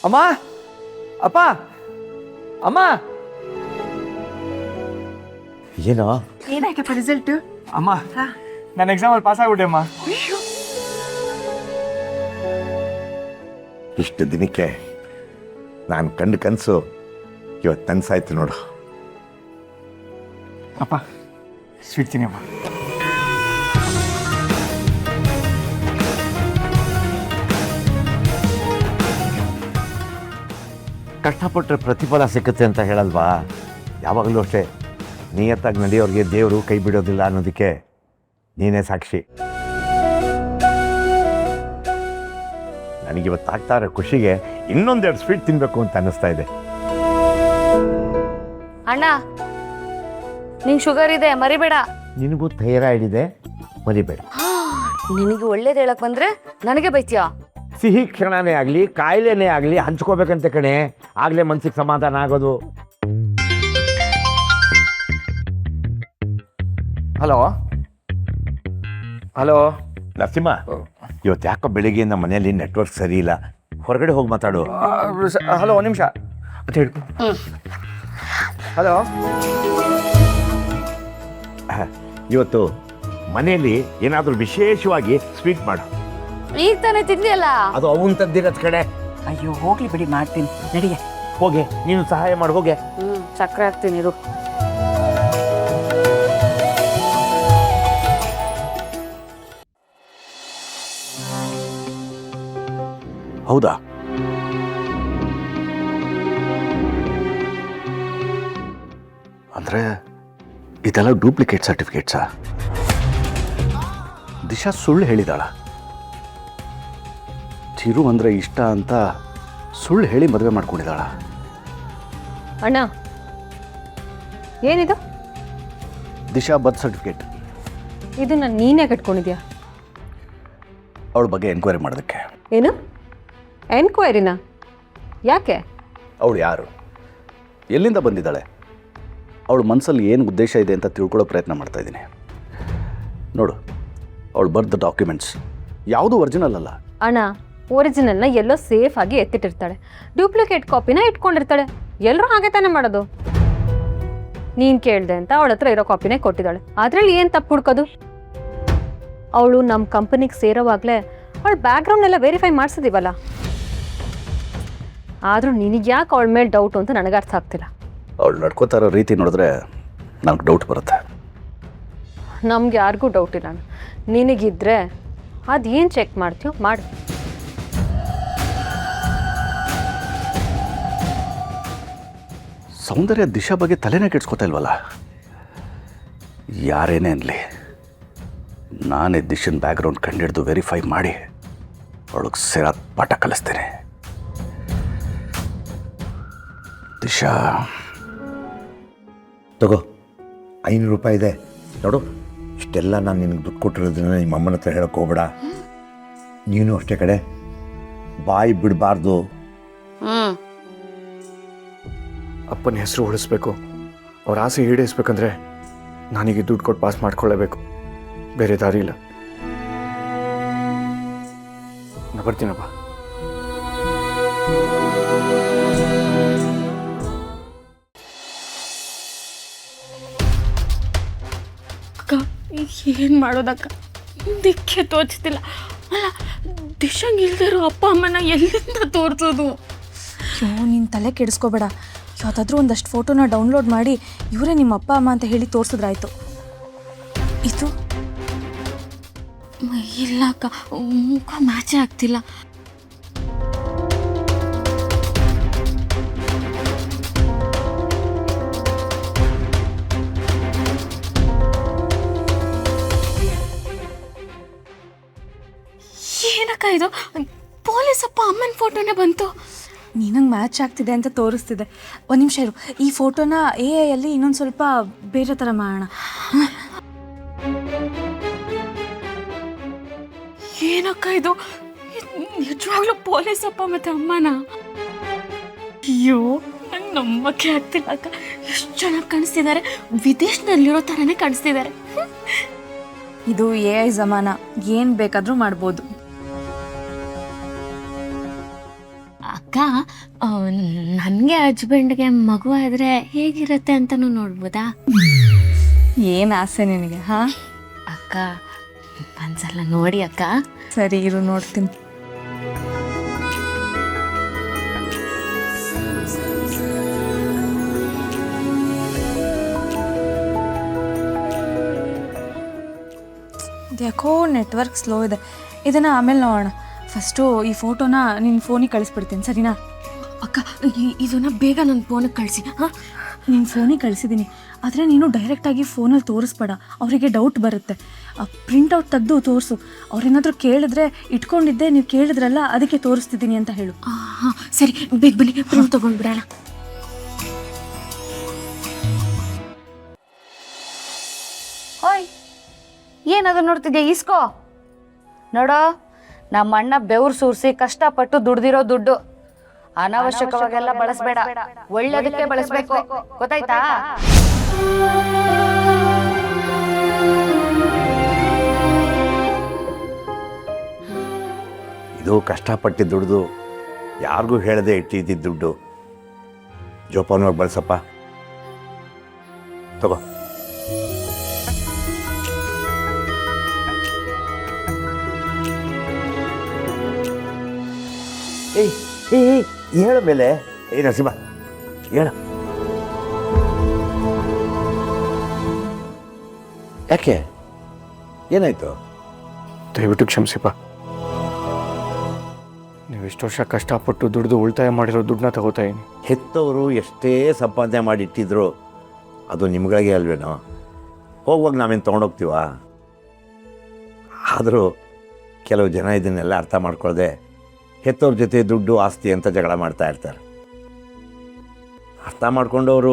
ಅಮ್ಮ ಅಪ್ಪ ಅಮ್ಮ ಏನೋ ಏನಾಯ್ತಪ್ಪ ರಿಸಲ್ಟ್? ಅಮ್ಮ ನನ್ನ ಎಕ್ಸಾಮಲ್ಲಿ ಪಾಸ್ ಆಗ್ಬಿಟ್ಟೆ ಅಮ್ಮ. ಇಷ್ಟು ದಿನಕ್ಕೆ ನಾನು ಕಂಡು ಕನಸು ಇವತ್ತು ನನಸಾಯ್ತು ನೋಡು. ಅಪ್ಪ ಸ್ವೀಟ್ ತಿನ್ನಿ ಅಮ್ಮ. ಕಷ್ಟಪಟ್ಟರೆ ಪ್ರತಿಫಲ ಸಿಕ್ಕುತ್ತೆ ಅಂತ ಹೇಳಲ್ವಾ? ಯಾವಾಗಲೂ ಅಷ್ಟೇ ನಿಯತ್ತಾಗಿ ನಡೆಯೋರಿಗೆ ದೇವರು ಕೈ ಬಿಡೋದಿಲ್ಲ ಅನ್ನೋದಕ್ಕೆ ನೀನೇ ಸಾಕ್ಷಿ. ನನಗಿವತ್ತು ಆಗ್ತಾ ಇರೋ ಖುಷಿಗೆ ಇನ್ನೊಂದೆರಡು ಸ್ವೀಟ್ ತಿನ್ನಬೇಕು ಅಂತ ಅನ್ನಿಸ್ತಾ ಇದೆ. ಅಣ್ಣ ನಿಂಗೆ ಶುಗರ್ ಇದೆ ಮರಿಬೇಡ. ನಿನಗೂ ಥೈರಾಯ್ಡ್ ಇದೆ ಮರಿಬೇಡ. ನಿನಗೆ ಒಳ್ಳೇದು ಹೇಳಕ್ ಬಂದ್ರೆ ನನಗೆ ಬೈತೀಯಾ? ಸಿಹಿ ಕ್ಷಣನೇ ಆಗಲಿ ಕಾಯಿಲೆನೇ ಆಗಲಿ ಹಂಚ್ಕೋಬೇಕಂತ ಕಣೆ, ಆಗಲೇ ಮನ್ಸಿಗೆ ಸಮಾಧಾನ ಆಗೋದು. ಹಲೋ ಹಲೋ ನರಸಿಂಹ, ಇವತ್ತು ಯಾಕೋ ಬೆಳಿಗ್ಗೆಯಿಂದ ಮನೆಯಲ್ಲಿ ನೆಟ್ವರ್ಕ್ ಸರಿ ಇಲ್ಲ, ಹೊರಗಡೆ ಹೋಗಿ ಮಾತಾಡು. ಹಲೋ ಒಂದು ನಿಮಿಷ ಅಂತ ಹೇಳಿ. ಹಲೋ ಇವತ್ತು ಮನೆಯಲ್ಲಿ ಏನಾದರೂ ವಿಶೇಷವಾಗಿ ಸ್ವೀಟ್ ಮಾಡು. ಈಗ ತಾನೇ ತಿಂದಿಯಲ್ಲ. ಅದು ಅವನ್ ತಂದಿರೋದ್ ಕಡೆ. ಅಯ್ಯೋ ಹೋಗ್ಲಿ ಬಿಡಿ, ಮಾಡ್ತೀನಿ ನಡಿಯ. ಹೋಗೆ ನೀನು ಸಹಾಯ ಮಾಡಿ ಹೋಗೆ. ಸಕ್ಕರೆ ಹಾಕ್ತೀನಿ ಇರು. ಹೌದಾ? ಅಂದರೆ ಇದೆಲ್ಲ ಡೂಪ್ಲಿಕೇಟ್ ಸರ್ಟಿಫಿಕೇಟ್ಸಾ? ದಿಶಾ ಸುಳ್ಳು ಹೇಳಿದಾಳ? ಚಿರು ಅಂದರೆ ಇಷ್ಟ ಅಂತ ಸುಳ್ಳು ಹೇಳಿ ಮದುವೆ ಮಾಡ್ಕೊಂಡಿದ್ದಾಳ? ಅಣ್ಣ ಏನಿದು? Disha birth certificate. ಇದನ್ನ ನೀನೇ ಕಟ್ಕೊಂಡಿದ್ಯಾ? ಅವಳ ಬಗ್ಗೆ ಎನ್ಕ್ವೈರಿ ಮಾಡೋದಕ್ಕೆ. ಏನು ಎನ್ಕ್ವೈರಿನಾ? ಯಾಕೆ? ಅವಳು ಯಾರು, ಎಲ್ಲಿಂದ ಬಂದಿದ್ದಾಳೆ, ಅವಳ ಮನಸ್ಸಲ್ಲಿ ಏನು ಉದ್ದೇಶ ಇದೆ ಅಂತ ತಿಳ್ಕೊಳ್ಳೋ ಪ್ರಯತ್ನ ಮಾಡ್ತಾಯಿದ್ದೀನಿ. ನೋಡು, ಅವಳು ಬರ್ತ್ ಡಾಕ್ಯುಮೆಂಟ್ಸ್ ಯಾವುದೂ ಒರಿಜಿನಲ್ ಅಲ್ಲ. ಅಣ್ಣ ಒರಿಜಿನಲ್ನ ಎಲ್ಲೋ ಸೇಫ್ ಆಗಿ ಎತ್ತಿಟ್ಟಿರ್ತಾಳೆ, ಡೂಪ್ಲಿಕೇಟ್ ಕಾಪಿನ ಇಟ್ಕೊಂಡಿರ್ತಾಳೆ. ಎಲ್ಲರೂ ಹಾಗೆ ತಾನೇ ಮಾಡೋದು. ನೀನು ಕೇಳಿದೆ ಅಂತ ಅವಳ ಹತ್ರ ಇರೋ ಕಾಪಿನೇ ಕೊಟ್ಟಿದ್ದಾಳೆ. ಅದರಲ್ಲಿ ಏನು ತಪ್ಪು ಹುಡ್ಕೋದು? ಅವಳು ನಮ್ಮ ಕಂಪನಿಗೆ ಸೇರೋವಾಗಲೇ ಅವಳ ಬ್ಯಾಕ್ಗ್ರೌಂಡ್ ಎಲ್ಲ ವೆರಿಫೈ ಮಾಡಿಸಿದೀವಲ್ಲ. ಆದರೂ ನಿನಗೆ ಯಾಕೆ ಅವಳ ಮೇಲೆ ಡೌಟು ಅಂತ ನನಗೆ ಅರ್ಥ ಆಗ್ತಿಲ್ಲ. ಅವಳು ನಡ್ಕೋತಾ ಇರೋ ರೀತಿ ನೋಡಿದ್ರೆ ನನಗೆ ಡೌಟ್ ಬರುತ್ತೆ. ನಮ್ಗೆ ಯಾರಿಗೂ ಡೌಟ್ ಇಲ್ಲ. ನಿನಗಿದ್ರೆ ಅದೇನು ಚೆಕ್ ಮಾಡ್ತೀಯೋ ಮಾಡು. ಸೌಂದರ್ಯ ದಿಶಾ ಬಗ್ಗೆ ತಲೆನೇ ಕೆಡ್ಸ್ಕೊತಾ ಇಲ್ವಲ್ಲ? ಯಾರೇನೇ ಅನ್ನಲಿ, ನಾನೇ ದಿಶನ್ ಬ್ಯಾಕ್ಗ್ರೌಂಡ್ ಕಂಡಿಡ್ದು ವೆರಿಫೈ ಮಾಡಿ ಅವಳಿಗೆ ಸೇರಾದ ಪಾಠ ಕಲಿಸ್ತೇನೆ. ದಿಶಾ ತಗೋ, 500 ರೂಪಾಯಿ ಇದೆ ನೋಡು. ಇಷ್ಟೆಲ್ಲ ನಾನು ನಿನಗೆ ದುಡ್ಡು ಕೊಟ್ಟಿರೋದನ್ನ ನಿಮ್ಮ ಅಮ್ಮನ ಹತ್ರ ಹೇಳಕ್ಕೆ ಹೋಗ್ಬೇಡ. ನೀನು ಅಷ್ಟೇ ಕಡೆ, ಬಾಯಿ ಬಿಡಬಾರ್ದು. ಅಪ್ಪನ ಹೆಸರು ಉಳಿಸ್ಬೇಕು, ಅವ್ರ ಆಸೆ ಈಡೇರಿಸ್ಬೇಕಂದ್ರೆ ನಾನೀಗ ದುಡ್ಡು ಕೊಟ್ಟು ಪಾಸ್ ಮಾಡ್ಕೊಳ್ಳೇಬೇಕು. ಬೇರೆ ದಾರಿ ಇಲ್ಲ. ನಾ ಬರ್ತೀನಪ್ಪ. ಅಕ್ಕ ಏನು ಮಾಡೋದಕ್ಕ, ದಿಕ್ಕೆ ತೋಚ್ತಿಲ್ಲ. ಅಲ್ಲ ದಿಶಂಗೆ ಇಲ್ದಿರೋ ಅಪ್ಪ ಅಮ್ಮನ ಎಲ್ಲಿಂದ ತೋರಿಸೋದು? ಅಯ್ಯೋ ನೀನು ತಲೆ ಕೆಡಿಸ್ಕೋಬೇಡ. ಯಾವುದಾದ್ರೂ ಒಂದಷ್ಟು ಫೋಟೋನ ಡೌನ್ಲೋಡ್ ಮಾಡಿ ಇವರೇ ನಿಮ್ಮ ಅಪ್ಪ ಅಮ್ಮ ಅಂತ ಹೇಳಿ ತೋರಿಸಿದ್ರಾಯ್ತು. ಇದು ಇಲ್ಲ ಅಕ್ಕ, ಮುಖ ಮ್ಯಾಚೇ ಆಗ್ತಿಲ್ಲ. ಏನಕ್ಕ ಇದು? ಪೊಲೀಸ್ ಅಪ್ಪ ಅಮ್ಮನ ಫೋಟೋನೇ ಬಂತು. ನಿನಗೆ ಮ್ಯಾಚ್ ಆಗ್ತಿದೆ ಅಂತ ತೋರಿಸ್ತಿದೆ. ಒಂದು ನಿಮಿಷ ಇರು, ಈ ಫೋಟೋನ AI ಇನ್ನೊಂದು ಸ್ವಲ್ಪ ಬೇರೆ ಥರ ಮಾಡೋಣ. ಏನಕ್ಕ ಇದು? ನಿಜವಾಗ್ಲೂ ಪೊಲೀಸ್ ಅಪ್ಪ ಮತ್ತೆ ಅಮ್ಮನ? ಅಯ್ಯೋ ನಂಗೆ ನಂಬಕ್ಕೆ ಆಗ್ತಿಲ್ಲ ಅಕ್ಕ. ಎಷ್ಟು ಚೆನ್ನಾಗಿ ಕಾಣಿಸ್ತಿದ್ದಾರೆ, ವಿದೇಶದಲ್ಲಿರೋ ಥರನೇ ಕಾಣಿಸ್ತಿದ್ದಾರೆ. ಇದು AI ಜಮಾನ, ಏನು ಬೇಕಾದರೂ ಮಾಡ್ಬೋದು. ಅಕ್ಕ ನನಗೆ ಹಸ್ಬೆಂಡ್ಗೆ ಮಗು ಆದರೆ ಹೇಗಿರುತ್ತೆ ಅಂತಲೂ ನೋಡ್ಬೋದಾ? ಏನು ಆಸೆ ನಿನಗೆ ಹಾಂ? ಅಕ್ಕ ಒಂದ್ಸಲ ನೋಡಿ ಅಕ್ಕ. ಸರಿ ಇರು ನೋಡ್ತೀನಿ. ಯಾಕೋ ನೆಟ್ವರ್ಕ್ ಸ್ಲೋ ಇದೆ, ಇದನ್ನು ಆಮೇಲೆ ನೋಡೋಣ. ಫಸ್ಟು ಈ ಫೋಟೋನ ನಿನ್ನ ಫೋನಿಗೆ ಕಳಿಸ್ಬಿಡ್ತೀನಿ, ಸರಿನಾ? ಅಕ್ಕ ಇದನ್ನ ಬೇಗ ನನ್ನ ಫೋನಿಗೆ ಕಳಿಸಿ. ಹಾಂ, ನಿನ್ನ ಫೋನಿಗೆ ಕಳಿಸಿದ್ದೀನಿ, ಆದರೆ ನೀನು ಡೈರೆಕ್ಟಾಗಿ ಫೋನಲ್ಲಿ ತೋರಿಸ್ಬೇಡ, ಅವರಿಗೆ ಡೌಟ್ ಬರುತ್ತೆ. ಪ್ರಿಂಟೌಟ್ ತೆಗೆದು ತೋರಿಸು. ಅವ್ರೇನಾದರೂ ಕೇಳಿದ್ರೆ ಇಟ್ಕೊಂಡಿದ್ದೆ, ನೀವು ಕೇಳಿದ್ರಲ್ಲ ಅದಕ್ಕೆ ತೋರಿಸ್ತಿದ್ದೀನಿ ಅಂತ ಹೇಳು. ಹಾಂ ಸರಿ, ಬೇಗ ಬನ್ನಿ ಪ್ರಿಂಟ್ ತೊಗೊಂಡ್ಬಿಡೋಣ. ಓಯ್, ಏನದು ನೋಡ್ತಿದ್ಯಾ? ಇಸ್ಕೋ. ನೋಡೋ, ನಮ್ಮ ಅಣ್ಣ ಬೆವ್ರು ಸುರಿಸಿ ಕಷ್ಟಪಟ್ಟು ದುಡ್ದಿರೋ ದುಡ್ಡು ಅನಾವಶ್ಯಕವಾಗೆಲ್ಲ ಬಳಸಬೇಡ, ಒಳ್ಳೆದಕ್ಕೆ ಬಳಸಬೇಕು, ಗೊತ್ತಾಯ್ತಾ? ಇದು ಕಷ್ಟಪಟ್ಟು ದುಡ್ದು ಯಾರಿಗೂ ಹೇಳದೆ ಇಟ್ಟಿದ್ದಿದ್ದು ದುಡ್ಡು. ಜೋಪಾನವಾಗಿ ಬಳಸಪ್ಪ. ತಗೋ. ಏಯ್ ಏಯ್ ಹೇಳ ಮೇಲೆ. ನರಸಿಂಹ ಹೇಳ. ಯಾಕೆ, ಏನಾಯ್ತು? ದಯವಿಟ್ಟು ಕ್ಷಮಿಸಿಪ್ಪ. ನೀವು ಇಷ್ಟು ವರ್ಷ ಕಷ್ಟಪಟ್ಟು ದುಡ್ದು ಉಳಿತಾಯ ಮಾಡಿರೋ ದುಡ್ಡನ್ನ ತಗೋತಾ ಇದೀನಿ. ಹೆತ್ತವರು ಎಷ್ಟೇ ಸಂಪಾದನೆ ಮಾಡಿಟ್ಟಿದ್ರು ಅದು ನಿಮ್ಗಳಿಗೆ ಅಲ್ವೇನೋ. ಹೋಗುವಾಗ ನಾವೇನು ತೊಗೊಂಡೋಗ್ತೀವ? ಆದರೂ ಕೆಲವು ಜನ ಇದನ್ನೆಲ್ಲ ಅರ್ಥ ಮಾಡ್ಕೊಳ್ಳದೆ ಹೆತ್ತವ್ರ ಜೊತೆ ದುಡ್ಡು ಆಸ್ತಿ ಅಂತ ಜಗಳ ಮಾಡ್ತಾ ಇರ್ತಾರೆ. ಅರ್ಥ ಮಾಡ್ಕೊಂಡವರು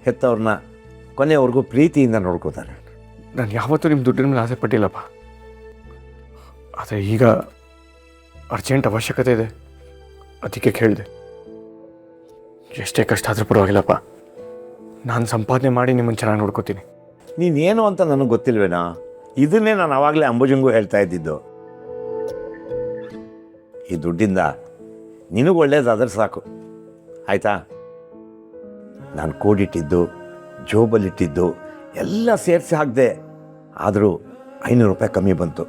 ಹೆತ್ತವ್ರನ್ನ ಕೊನೆಯವರೆಗೂ ಪ್ರೀತಿಯಿಂದ ನೋಡ್ಕೋತಾರೆ. ನಾನು ಯಾವತ್ತೂ ನಿಮ್ಮ ದುಡ್ಡಿನ ಮೇಲೆ ಆಸೆ ಪಟ್ಟಿಲ್ಲಪ್ಪ. ಆದರೆ ಈಗ ಅರ್ಜೆಂಟ್ ಅವಶ್ಯಕತೆ ಇದೆ, ಅದಕ್ಕೆ ಕೇಳಿದೆ. ಎಷ್ಟೇ ಕಷ್ಟ ಆದರೂ ಪರವಾಗಿಲ್ಲಪ್ಪ, ನಾನು ಸಂಪಾದನೆ ಮಾಡಿ ನಿಮ್ಮನ್ನು ಚೆನ್ನಾಗಿ ನೋಡ್ಕೋತೀನಿ. ನೀನೇನು ಅಂತ ನನಗೆ ಗೊತ್ತಿಲ್ವೇನೋ? ಇದನ್ನೇ ನಾನು ಆವಾಗಲೇ ಅಂಬುಜಂಗೂ ಹೇಳ್ತಾ ಇದ್ದಿದ್ದು. ಈ ದುಡ್ಡಿಂದ ನಿನಗೆ ಒಳ್ಳೇದಾದ್ರೆ ಸಾಕು, ಆಯಿತಾ? ನಾನು ಕೂಡಿಟ್ಟಿದ್ದು, ಜೋಬಲ್ಲಿಟ್ಟಿದ್ದು ಎಲ್ಲ ಸೇರಿಸಿ ಹಾಕಿದೆ, ಆದರೂ 500 ರೂಪಾಯಿ ಕಮ್ಮಿ ಬಂತು.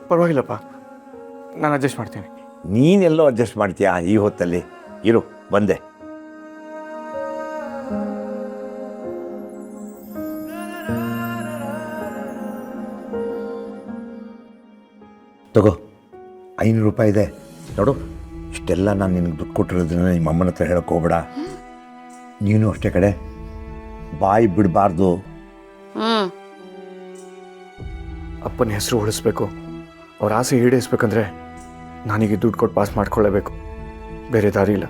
ಪರವಾಗಿಲ್ಲಪ್ಪ, ನಾನು ಅಡ್ಜಸ್ಟ್ ಮಾಡ್ತೀನಿ. ನೀನೆಲ್ಲೋ ಅಡ್ಜಸ್ಟ್ ಮಾಡ್ತೀಯಾ ಈ ಹೊತ್ತಲ್ಲಿ? ಇರು, ಬಂದೆ. ತಗೋ, 500 ರೂಪಾಯಿ ಇದೆ ನೋಡು. ಇಷ್ಟೆಲ್ಲ ನಾನು ನಿನಗೆ ದುಡ್ಡು ಕೊಟ್ಟಿರೋದನ್ನ ನಿಮ್ಮ ಅಮ್ಮನ ಹತ್ರ ಹೇಳಕ್ಕೆ ಹೋಗ್ಬೇಡ. ನೀನು ಅಷ್ಟೇ ಕಡೆ, ಬಾಯಿ ಬಿಡಬಾರ್ದು. ಅಪ್ಪನ ಹೆಸರು ಉಳಿಸ್ಬೇಕು, ಅವ್ರ ಆಸೆ ಈಡೇರಿಸ್ಬೇಕಂದ್ರೆ ನಾನೀಗ ದುಡ್ಡು ಕೊಟ್ಟು ಪಾಸ್ ಮಾಡ್ಕೊಳ್ಳೇಬೇಕು, ಬೇರೆ ದಾರಿ ಇಲ್ಲ.